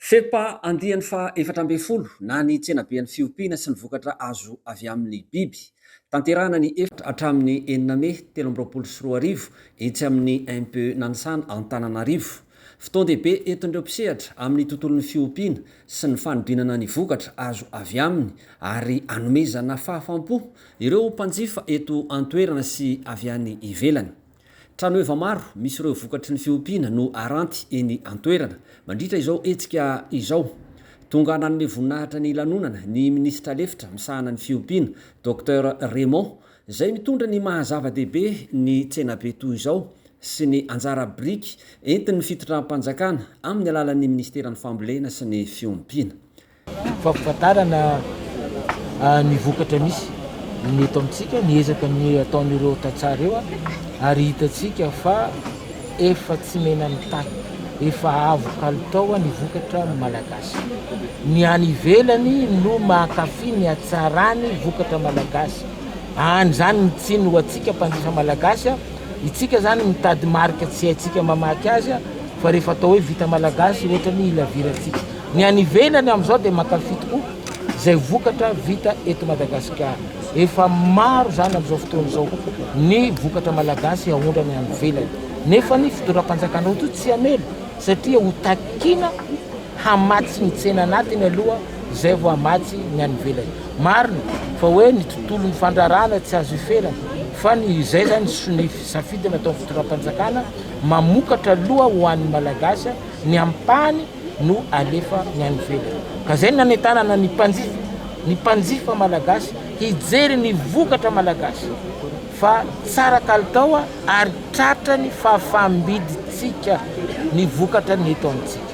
FEPA andiany fa 7 na ny tsenabean'ny fiompiana sy ny vokatra azo avy amin'ny biby. Tanterana ny efatra hatramin'ny 4 Mey 2024 etsy amin'ny MP Nanisana Antananarivo. Fotoan-dehibe entindreo mpisehatra amin'ny tontolon'ny fiompiana sy ny fanodinana ny vokatra azo avy aminy ary anomezana fahafampo ireo mpanjifa eto an-toerana sy avy any ivelany. Trano eva maro misy ireo vokatry ny fiompiana no aranty eny an-toerana. Mandritra izao etsika izao. Tonga nanome voninahitra ny lanonana ny ministra lefitra misahana ny fiompiana Dr Raymond izay mitondra ny mahazava-dehibe ny tsenabe toy izao sy ny anjara briky entin'ny fitondram-panjakana amin'ny alalan'ny ministeran'ny fambolena sy ny fiompiana. Fampafantarana ny vokatra misy ny eto amintsika niezaka ny ataon'ireo tatsara eo ary hitatsika fa efa tsy mena mitany, efa avo kalitao ny vokatra malagasy. Ny any ivelany no mankafy ny hatsarany vokatra malagasy. Any zany ny tsiny ho atsika mpanjifa malagasy, itsika zany mitady marika tsy haitsika mamaky azy fa rehefa atao hoe vita malagasy ohatra ny ilavirantsika. Ny any ivelany amin'izao dia mankafy tokoa zay vokatra vita eto Madagasikara. Efa maro zany amin'izao fotoan'izao ny vokatra malagasy ahondrany any ivelany. Nefa ny fitondram-panjakana to tsy hamelo satria ho takina hamatsy ny tsena anatiny aloha zay vao hamatsy ny any ivelany. Marina fa hoe ny tontolon'ny fandrarana tsy azo iferana fa ny zay zany ny safidina atao fitondram-panjakana mamokatra aloha ho an'ny malagasy, ny ampany no alefa ny any ivelany. Ka zay nanentanana ny mpanjifa malagasy hijery ny vokatra malagasy fa tsara kalitao ary tratrany fahafambiditsika ny vokatra ny eto amintsika.